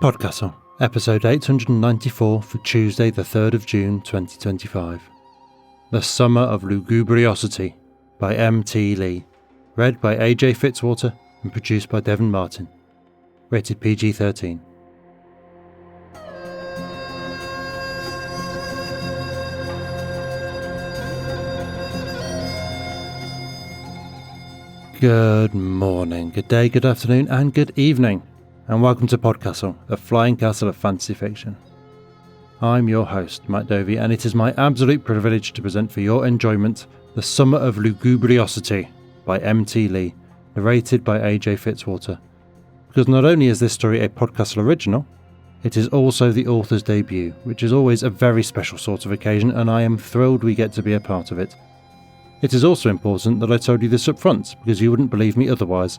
PodCastle, episode 894 for Tuesday the 3rd of June 2025. The Summer of Lugubriosity by M.T. Lee. Read by A.J. Fitzwater and produced by Devin Martin. Rated PG-13. Good morning, good day, good afternoon and good evening. And welcome to PodCastle, the flying castle of fantasy fiction. I'm your host, Matt Dovey, and it is my absolute privilege to present for your enjoyment The Summer of Lugubriosity by M.T. Lee, narrated by A.J. Fitzwater. Because not only is this story a PodCastle original, it is also the author's debut, which is always a very special sort of occasion, and I am thrilled we get to be a part of it. It is also important that I told you this up front, because you wouldn't believe me otherwise.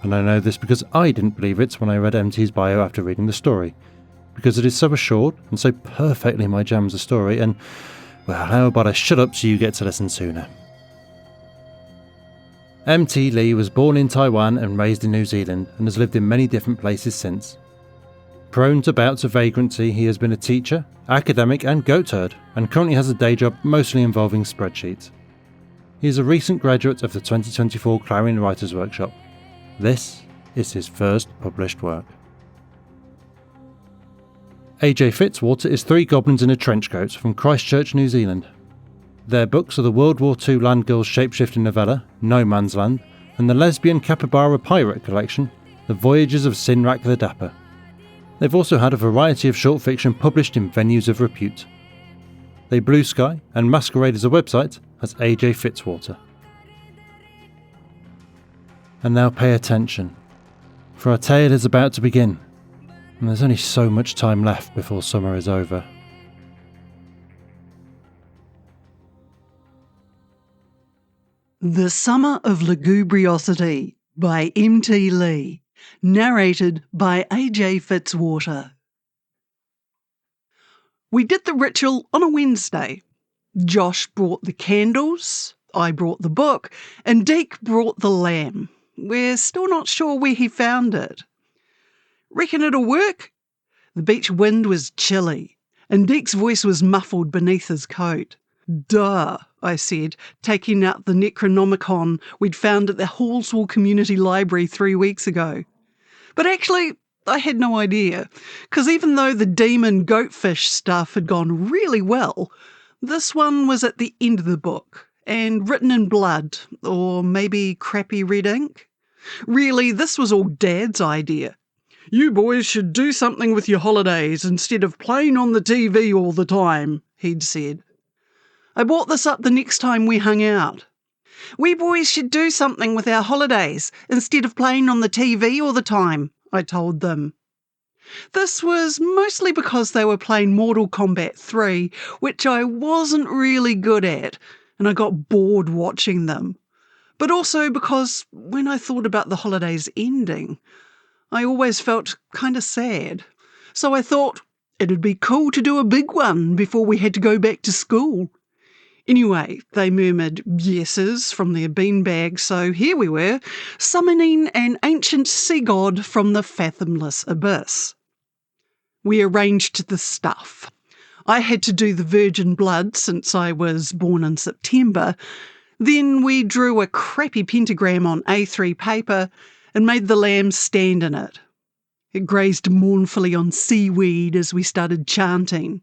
And I know this because I didn't believe it when I read MT's bio after reading the story. Because it is so assured and so perfectly my jam's a story, and, well, how about I shut up so you get to listen sooner. M.T. Lee was born in Taiwan and raised in New Zealand, and has lived in many different places since. Prone to bouts of vagrancy, he has been a teacher, academic and goat herd, and currently has a day job mostly involving spreadsheets. He is a recent graduate of the 2024 Clarion Writers' Workshop. This is his first published work. A.J. Fitzwater is three goblins in a trench coat from Christchurch, New Zealand. Their books are the World War II Land Girls shapeshifting novella, No Man's Land, and the lesbian capybara pirate collection, The Voyages of Sinrak the Dapper. They've also had a variety of short fiction published in venues of repute. They blue sky and masquerade as a website as A.J. Fitzwater. And now pay attention, for our tale is about to begin, and there's only so much time left before summer is over. The Summer of Lugubriosity by M.T. Lee, narrated by A.J. Fitzwater. We did the ritual on a Wednesday. Josh brought the candles, I brought the book, and Deke brought the lamb. We're still not sure where he found it. Reckon it'll work? The beach wind was chilly, and Deke's voice was muffled beneath his coat. Duh, I said, taking out the Necronomicon we'd found at the Hallswell Community Library 3 weeks ago. But actually, I had no idea, because even though the demon goatfish stuff had gone really well, this one was at the end of the book, and written in blood, or maybe crappy red ink. Really, this was all Dad's idea. You boys should do something with your holidays instead of playing on the TV all the time, he'd said. I brought this up the next time we hung out. We boys should do something with our holidays instead of playing on the TV all the time, I told them. This was mostly because they were playing Mortal Kombat 3, which I wasn't really good at, and I got bored watching them. But also because when I thought about the holidays ending, I always felt kind of sad. So I thought it'd be cool to do a big one before we had to go back to school. Anyway, they murmured yeses from their beanbags, so here we were, summoning an ancient sea god from the fathomless abyss. We arranged the stuff. I had to do the virgin blood since I was born in September. Then we drew a crappy pentagram on A3 paper and made the lamb stand in it. It grazed mournfully on seaweed as we started chanting.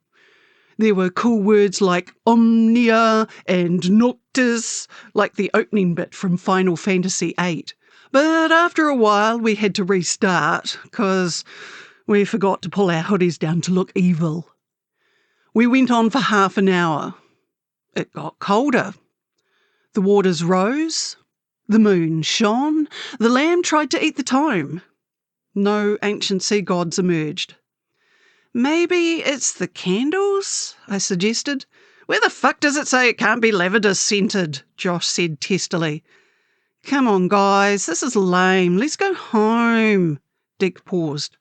There were cool words like Omnia and Noctis, like the opening bit from Final Fantasy VIII. But after a while we had to restart, because we forgot to pull our hoodies down to look evil. We went on for half an hour. It got colder. The waters rose, the moon shone, the lamb tried to eat the tome. No ancient sea gods emerged. Maybe it's the candles, I suggested. Where the fuck does it say it can't be lavender scented? Josh said testily. Come on, guys, this is lame. Let's go home. Dick paused.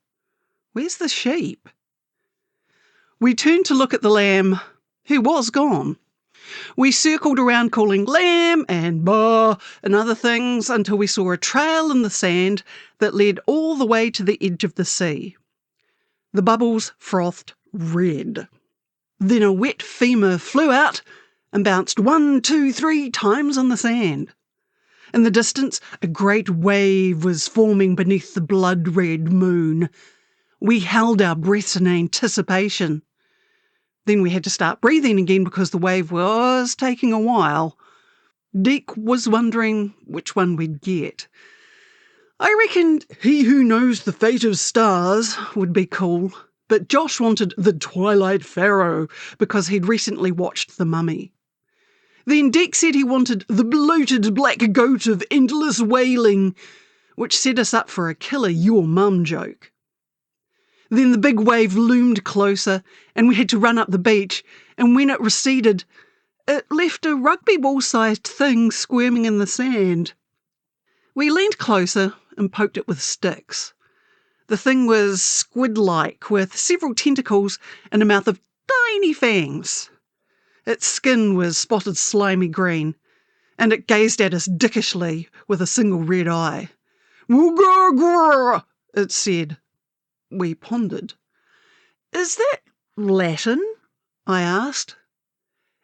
Where's the sheep? We turned to look at the lamb, who was gone. We circled around calling lamb and bah and other things until we saw a trail in the sand that led all the way to the edge of the sea. The bubbles frothed red. Then a wet femur flew out and bounced 1, 2, 3 times on the sand. In the distance, a great wave was forming beneath the blood-red moon. We held our breaths in anticipation. Then we had to start breathing again because the wave was taking a while. Deke was wondering which one we'd get. I reckoned He Who Knows the Fate of Stars would be cool, but Josh wanted The Twilight Pharaoh because he'd recently watched The Mummy. Then Deke said he wanted The Bloated Black Goat of Endless Wailing, which set us up for a killer your mum joke. Then the big wave loomed closer and we had to run up the beach, and when it receded, it left a rugby ball-sized thing squirming in the sand. We leaned closer and poked it with sticks. The thing was squid-like, with several tentacles and a mouth of tiny fangs. Its skin was spotted slimy green, and it gazed at us dickishly with a single red eye. "Grr," it said. We pondered. "Is that Latin?" I asked.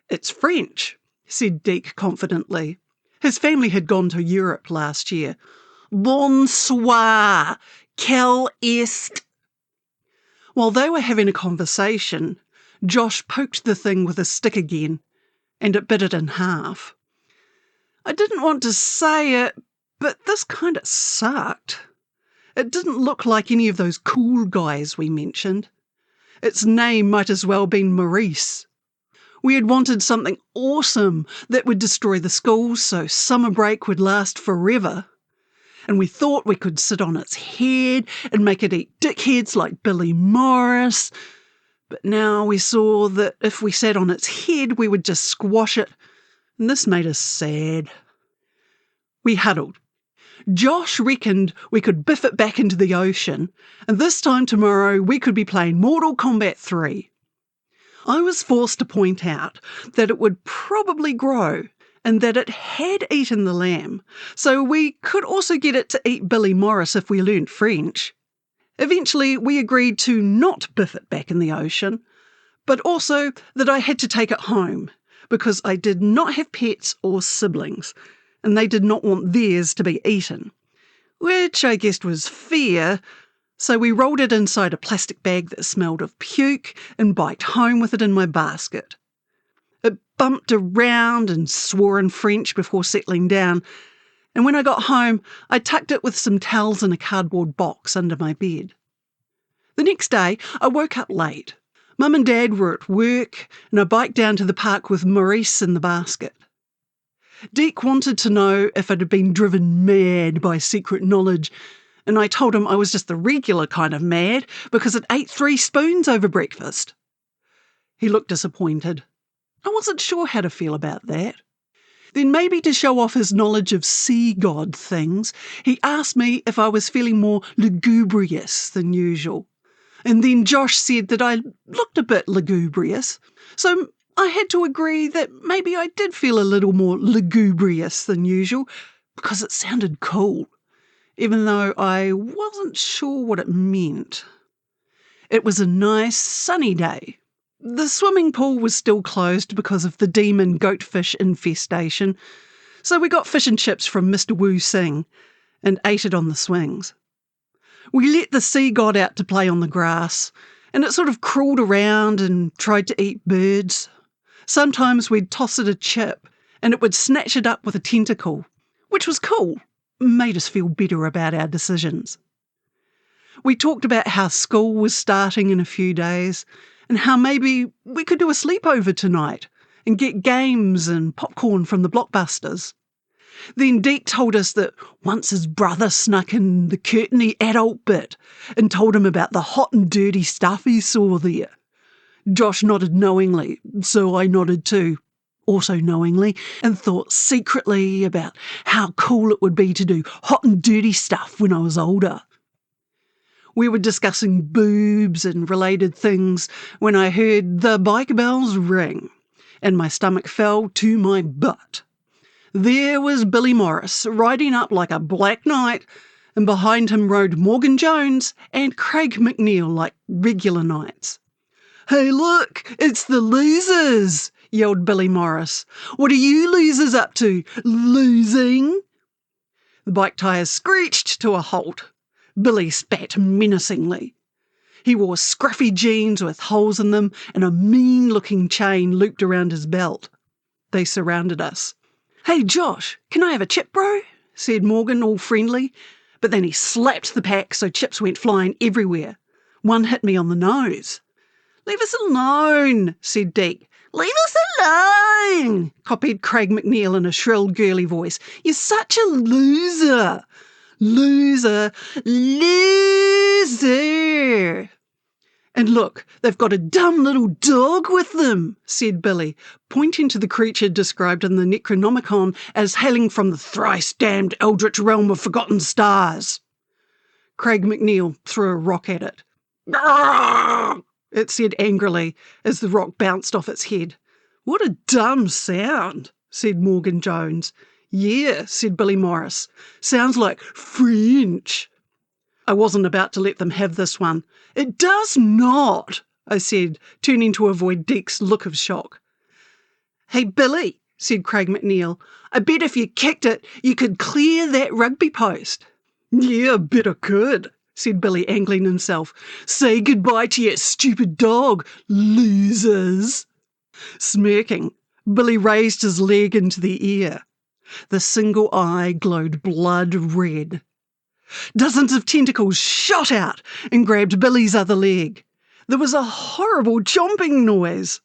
"It's French," said Deke confidently. His family had gone to Europe last year. "Bonsoir, quel est?" While they were having a conversation, Josh poked the thing with a stick again, and it bit it in half. I didn't want to say it, but this kind of sucked. It didn't look like any of those cool guys we mentioned. Its name might as well been Maurice. We had wanted something awesome that would destroy the schools so summer break would last forever. And we thought we could sit on its head and make it eat dickheads like Billy Morris. But now we saw that if we sat on its head, we would just squash it, and this made us sad. We huddled. Josh reckoned we could biff it back into the ocean, and this time tomorrow we could be playing Mortal Kombat 3. I was forced to point out that it would probably grow and that it had eaten the lamb, so we could also get it to eat Billy Morris if we learnt French. Eventually we agreed to not biff it back in the ocean, but also that I had to take it home because I did not have pets or siblings, and they did not want theirs to be eaten, which I guessed was fair, so we rolled it inside a plastic bag that smelled of puke and biked home with it in my basket. It bumped around and swore in French before settling down, and when I got home, I tucked it with some towels in a cardboard box under my bed. The next day, I woke up late. Mum and Dad were at work, and I biked down to the park with Maurice in the basket. Deke wanted to know if I'd been driven mad by secret knowledge, and I told him I was just the regular kind of mad because it ate 3 spoons over breakfast. He looked disappointed. I wasn't sure how to feel about that. Then maybe to show off his knowledge of sea god things, he asked me if I was feeling more lugubrious than usual. And then Josh said that I looked a bit lugubrious, so I had to agree that maybe I did feel a little more lugubrious than usual because it sounded cool, even though I wasn't sure what it meant. It was a nice sunny day. The swimming pool was still closed because of the demon goatfish infestation, so we got fish and chips from Mr. Wu Sing and ate it on the swings. We let the sea god out to play on the grass, and it sort of crawled around and tried to eat birds. Sometimes we'd toss it a chip, and it would snatch it up with a tentacle, which was cool, made us feel better about our decisions. We talked about how school was starting in a few days, and how maybe we could do a sleepover tonight and get games and popcorn from the Blockbusters. Then Deke told us that once his brother snuck in the curtainy adult bit and told him about the hot and dirty stuff he saw there. Josh nodded knowingly, so I nodded too, also knowingly, and thought secretly about how cool it would be to do hot and dirty stuff when I was older. We were discussing boobs and related things when I heard the bike bells ring, and my stomach fell to my butt. There was Billy Morris riding up like a black knight and behind him rode Morgan Jones and Craig McNeil like regular knights. "Hey, look, it's the losers," yelled Billy Morris. "What are you losers up to? Losing?" The bike tyres screeched to a halt. Billy spat menacingly. He wore scruffy jeans with holes in them and a mean-looking chain looped around his belt. They surrounded us. "Hey, Josh, can I have a chip, bro?" said Morgan, all friendly. But then he slapped the pack so chips went flying everywhere. One hit me on the nose. "Leave us alone," said Deke. "Leave us alone," copied Craig McNeil in a shrill, girly voice. "You're such a loser. Loser. Loser." "And look, they've got a dumb little dog with them," said Billy, pointing to the creature described in the Necronomicon as hailing from the thrice-damned eldritch realm of forgotten stars. Craig McNeil threw a rock at it. "Grrr!" it said angrily as the rock bounced off its head. "What a dumb sound," said Morgan Jones. "Yeah," said Billy Morris. "Sounds like French." I wasn't about to let them have this one. "It does not," I said, turning to avoid Deke's look of shock. "Hey, Billy," said Craig McNeil, "I bet if you kicked it, you could clear that rugby post." "Yeah, I bet I could," said Billy, angling himself. "Say goodbye to your stupid dog, losers." Smirking, Billy raised his leg into the air. The single eye glowed blood red. Dozens of tentacles shot out and grabbed Billy's other leg. There was a horrible chomping noise.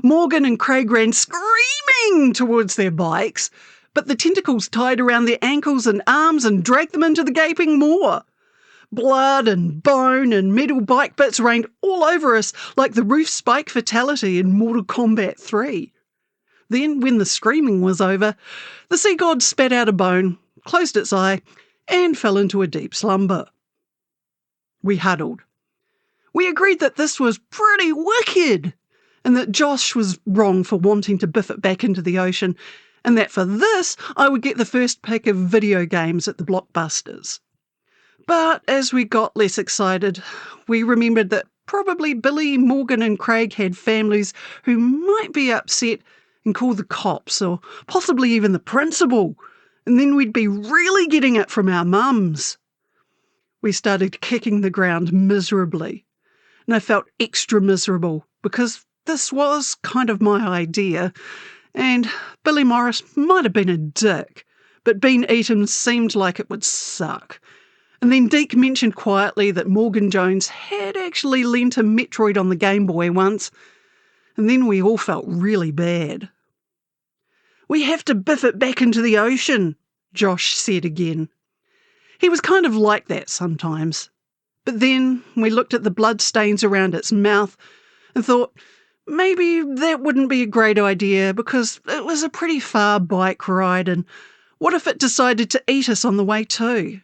Morgan and Craig ran screaming towards their bikes, but the tentacles tied around their ankles and arms and dragged them into the gaping maw. Blood and bone and metal bike bits rained all over us like the roof spike fatality in Mortal Kombat 3. Then, when the screaming was over, the sea god spat out a bone, closed its eye, and fell into a deep slumber. We huddled. We agreed that this was pretty wicked, and that Josh was wrong for wanting to biff it back into the ocean, and that for this I would get the first pick of video games at the Blockbusters. But as we got less excited, we remembered that probably Billy, Morgan and Craig had families who might be upset and call the cops, or possibly even the principal, and then we'd be really getting it from our mums. We started kicking the ground miserably, and I felt extra miserable because this was kind of my idea, and Billy Morris might have been a dick, but being eaten seemed like it would suck. And then Deke mentioned quietly that Morgan Jones had actually lent a Metroid on the Game Boy once, and then we all felt really bad. "We have to biff it back into the ocean," Josh said again. He was kind of like that sometimes. But then we looked at the bloodstains around its mouth and thought maybe that wouldn't be a great idea because it was a pretty far bike ride, and what if it decided to eat us on the way too?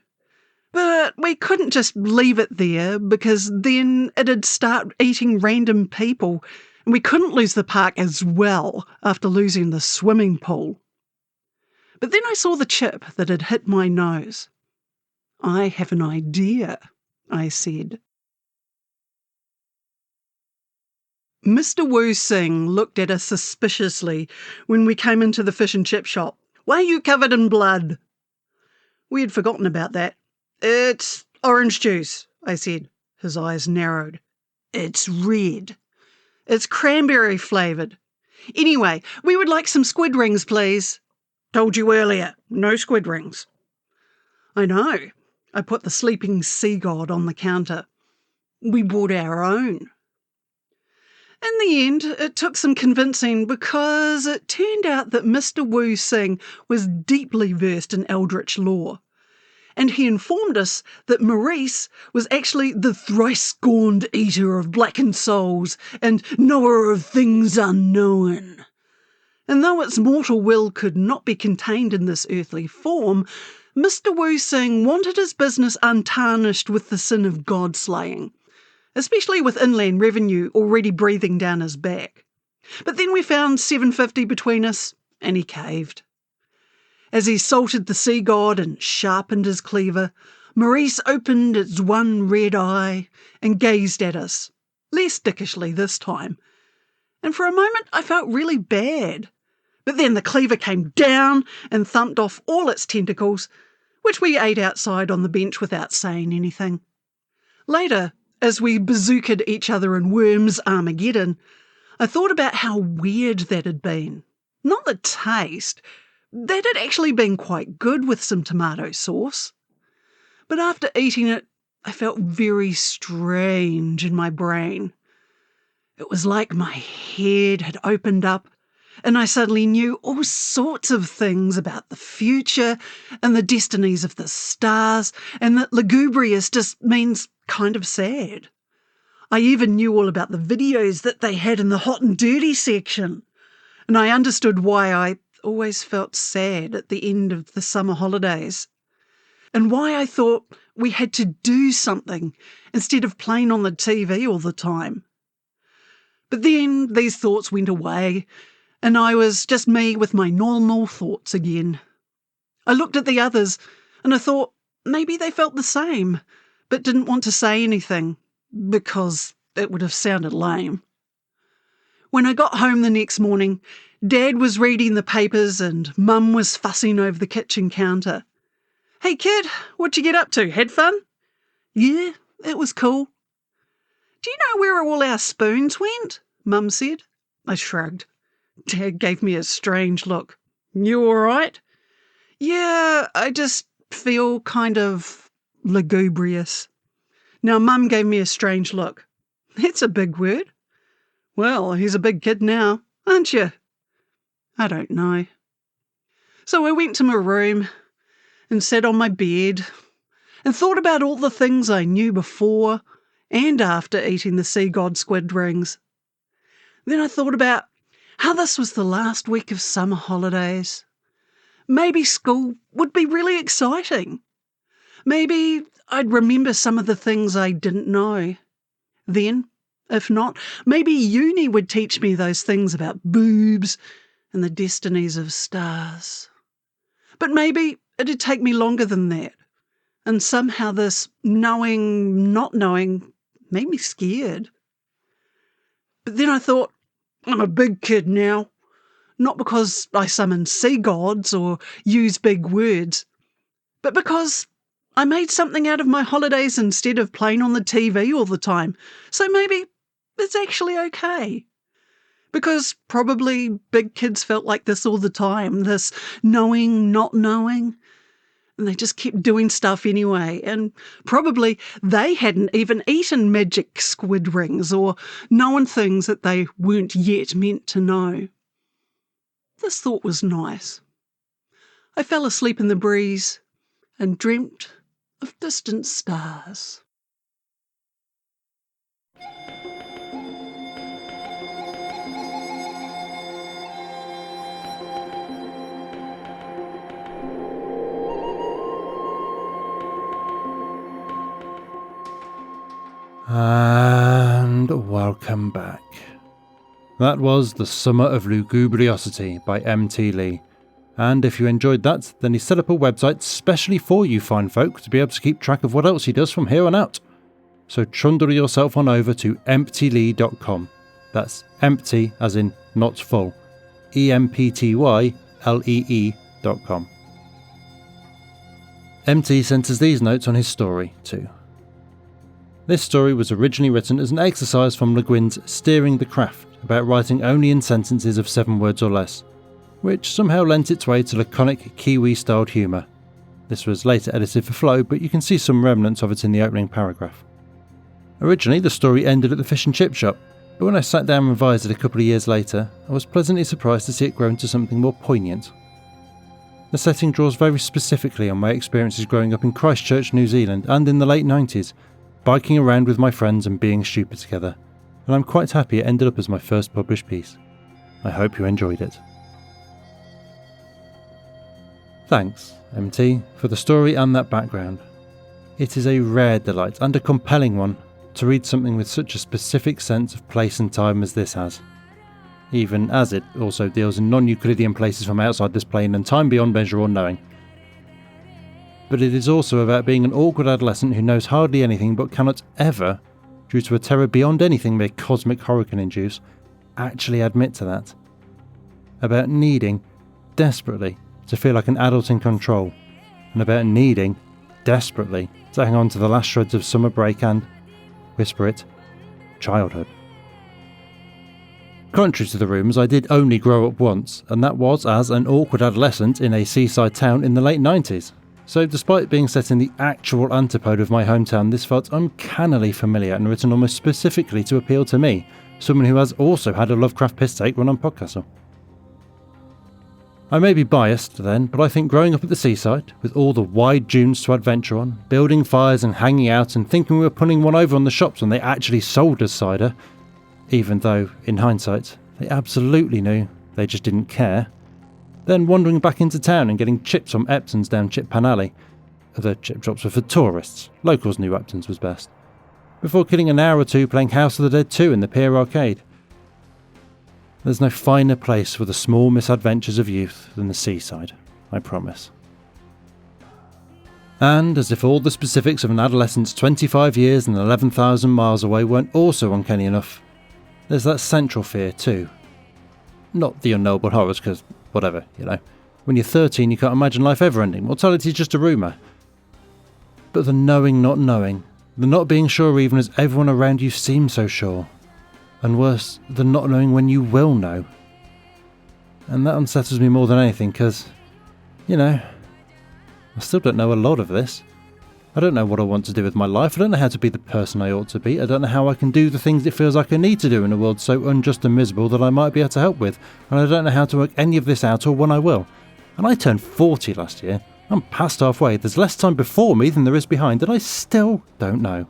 But we couldn't just leave it there because then it'd start eating random people, and we couldn't lose the park as well after losing the swimming pool. But then I saw the chip that had hit my nose. "I have an idea," I said. Mr. Wu Sing looked at us suspiciously when we came into the fish and chip shop. "Why are you covered in blood?" We had forgotten about that. "It's orange juice," I said. His eyes narrowed. "It's red. It's cranberry flavoured. Anyway, we would like some squid rings, please." "Told you earlier, no squid rings." "I know." I put the sleeping sea god on the counter. "We bought our own." In the end, it took some convincing because it turned out that Mr. Wu Sing was deeply versed in eldritch lore. And he informed us that Maurice was actually the thrice-scorned eater of blackened souls and knower of things unknown. And though its mortal will could not be contained in this earthly form, Mr. Wu Sing wanted his business untarnished with the sin of god-slaying, especially with inland revenue already breathing down his back. But then we found $7.50 between us, and he caved. As he salted the sea god and sharpened his cleaver, Maurice opened its one red eye and gazed at us, less dickishly this time. And for a moment I felt really bad. But then the cleaver came down and thumped off all its tentacles, which we ate outside on the bench without saying anything. Later, as we bazookaed each other in Worms Armageddon, I thought about how weird that had been. Not the taste. That had actually been quite good with some tomato sauce. But after eating it, I felt very strange in my brain. It was like my head had opened up and I suddenly knew all sorts of things about the future and the destinies of the stars, and that lugubrious just means kind of sad. I even knew all about the videos that they had in the hot and dirty section, and I understood why I always felt sad at the end of the summer holidays, and why I thought we had to do something instead of playing on the TV all the time. But then these thoughts went away, and I was just me with my normal thoughts again. I looked at the others, and I thought maybe they felt the same, but didn't want to say anything, because it would have sounded lame. When I got home the next morning, Dad was reading the papers and Mum was fussing over the kitchen counter. "Hey kid, what'd you get up to? Had fun?" "Yeah, it was cool." "Do you know where all our spoons went?" Mum said. I shrugged. Dad gave me a strange look. "You all right?" "Yeah, I just feel kind of lugubrious." Now Mum gave me a strange look. "That's a big word." "Well, he's a big kid now, aren't you?" "I don't know." So I went to my room and sat on my bed and thought about all the things I knew before and after eating the sea god squid rings. Then I thought about how this was the last week of summer holidays. Maybe school would be really exciting. Maybe I'd remember some of the things I didn't know. Then, if not, maybe uni would teach me those things about boobs and the destinies of stars. But maybe it'd take me longer than that. And somehow this knowing, not knowing, made me scared. But then I thought, I'm a big kid now. Not because I summon sea gods or use big words, but because I made something out of my holidays instead of playing on the TV all the time. So maybe it's actually okay. Because probably big kids felt like this all the time, this knowing, not knowing. And they just kept doing stuff anyway. And probably they hadn't even eaten magic squid rings or known things that they weren't yet meant to know. This thought was nice. I fell asleep in the breeze and dreamt of distant stars. And welcome back. That was The Summer of Lugubriosity by M.T. Lee. And if you enjoyed that, then he set up a website specially for you fine folk to be able to keep track of what else he does from here on out. So trundle yourself on over to emptylee.com. That's empty as in not full. EMPTYLEE.com. MT sent us these notes on his story too. This story was originally written as an exercise from Le Guin's Steering the Craft, about writing only in sentences of 7 words or less, which somehow lent its way to laconic Kiwi-styled humour. This was later edited for flow, but you can see some remnants of it in the opening paragraph. Originally, the story ended at the fish and chip shop, but when I sat down and revised it a couple of years later, I was pleasantly surprised to see it grow into something more poignant. The setting draws very specifically on my experiences growing up in Christchurch, New Zealand, and in the late 90s, biking around with my friends and being stupid together, and I'm quite happy it ended up as my first published piece. I hope you enjoyed it. Thanks, MT, for the story and that background. It is a rare delight, and a compelling one, to read something with such a specific sense of place and time as this has, even as it also deals in non-Euclidean places from outside this plane and time beyond measure or knowing. but it is also about being an awkward adolescent who knows hardly anything but cannot ever, due to a terror beyond anything mere cosmic horror can induce, actually admit to that. About needing, desperately, to feel like an adult in control, and about needing, desperately, to hang on to the last shreds of summer break and, whisper it, childhood. Contrary to the rumours, I did only grow up once, and that was as an awkward adolescent in a seaside town in the late 90s. So despite being set in the actual antipode of my hometown, this felt uncannily familiar and written almost specifically to appeal to me, someone who has also had a Lovecraft piss take run on PodCastle. I may be biased then, but I think growing up at the seaside, with all the wide dunes to adventure on, building fires and hanging out and thinking we were pulling one over on the shops when they actually sold us cider, even though, in hindsight, they absolutely knew, they just didn't care. Then wandering back into town and getting chips from Epton's down Chip Pan Alley. The chip shops were for tourists, locals knew Epton's was best. Before killing an hour or two playing House of the Dead 2 in the Pier Arcade. There's no finer place for the small misadventures of youth than the seaside, I promise. And, as if all the specifics of an adolescent's 25 years and 11,000 miles away weren't also uncanny enough, there's that central fear too. Not the unknowable horrors, because whatever, you know. When you're 13 you can't imagine life ever ending, mortality's just a rumour. But the knowing not knowing, the not being sure even as everyone around you seems so sure. And worse, the not knowing when you will know. And that unsettles me more than anything, because, you know, I still don't know a lot of this. I don't know what I want to do with my life. I don't know how to be the person I ought to be. I don't know how I can do the things it feels like I need to do in a world so unjust and miserable that I might be able to help with. And I don't know how to work any of this out or when I will. And I turned 40 last year. I'm past halfway. There's less time before me than there is behind, and I still don't know.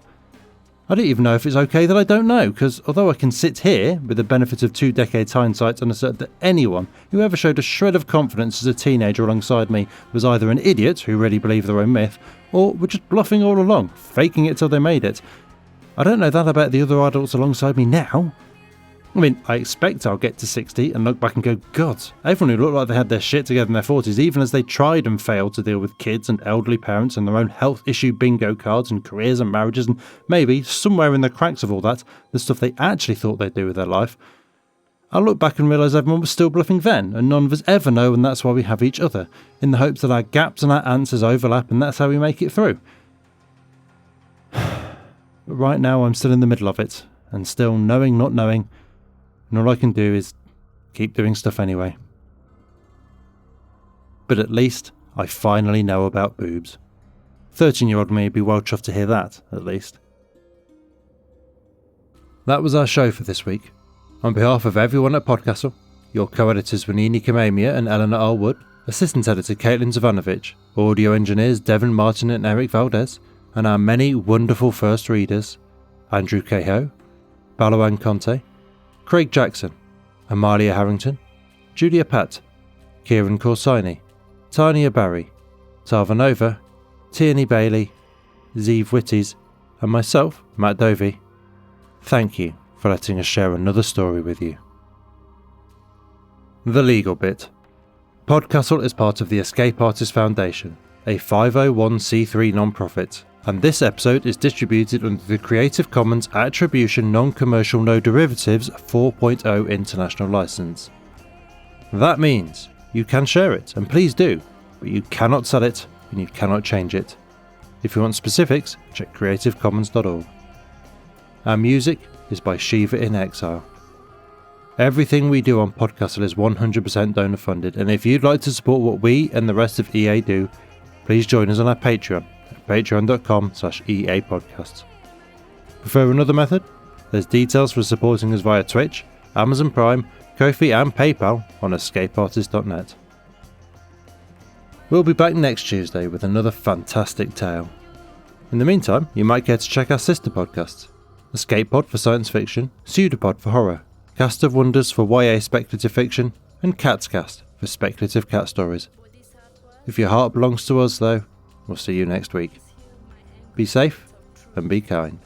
I don't even know if it's okay that I don't know, because although I can sit here with the benefit of 2 decades hindsight and assert that anyone who ever showed a shred of confidence as a teenager alongside me was either an idiot who really believed their own myth, or were just bluffing all along, faking it till they made it, I don't know that about the other adults alongside me now. I mean, I expect I'll get to 60 and look back and go, God, everyone who looked like they had their shit together in their 40s, even as they tried and failed to deal with kids and elderly parents and their own health issue bingo cards and careers and marriages, and maybe, somewhere in the cracks of all that, the stuff they actually thought they'd do with their life. I'll look back and realise everyone was still bluffing then, and none of us ever know, and that's why we have each other, in the hopes that our gaps and our answers overlap, and that's how we make it through. But right now I'm still in the middle of it, and still knowing not knowing, and all I can do is keep doing stuff anyway. But at least I finally know about boobs. 13-year-old me would be well chuffed to hear that, at least. That was our show for this week. On behalf of everyone at PodCastle, your co-editors Vanini Kamamia and Eleanor R. Wood, assistant editor Caitlin Zavanovich, audio engineers Devin Martin and Eric Valdez, and our many wonderful first readers, Andrew Cahill, Balawan Conte, Craig Jackson, Amalia Harrington, Julia Patt, Kieran Corsini, Tania Barry, Tarvanova, Tierney Bailey, Zeev Witties, and myself, Matt Dovey. Thank you for letting us share another story with you. The legal bit. PodCastle is part of the Escape Artists Foundation, a 501c3 non-profit, and this episode is distributed under the Creative Commons Attribution Non-Commercial No Derivatives 4.0 International License. That means you can share it, and please do, but you cannot sell it and you cannot change it. If you want specifics, check creativecommons.org. Our music is by Shiva in Exile. Everything we do on PodCastle is 100% donor funded, and if you'd like to support what we and the rest of EA do, please join us on our Patreon at patreon.com/EA Podcasts. Prefer another method? There's details for supporting us via Twitch, Amazon Prime, Ko-fi and PayPal on escapeartist.net. We'll be back next Tuesday with another fantastic tale. In the meantime, you might care to check our sister podcasts: Escape Pod for science fiction, Pseudopod for horror, Cast of Wonders for YA speculative fiction, and Cat's Cast for speculative cat stories. If your heart belongs to us though, we'll see you next week. Be safe and be kind.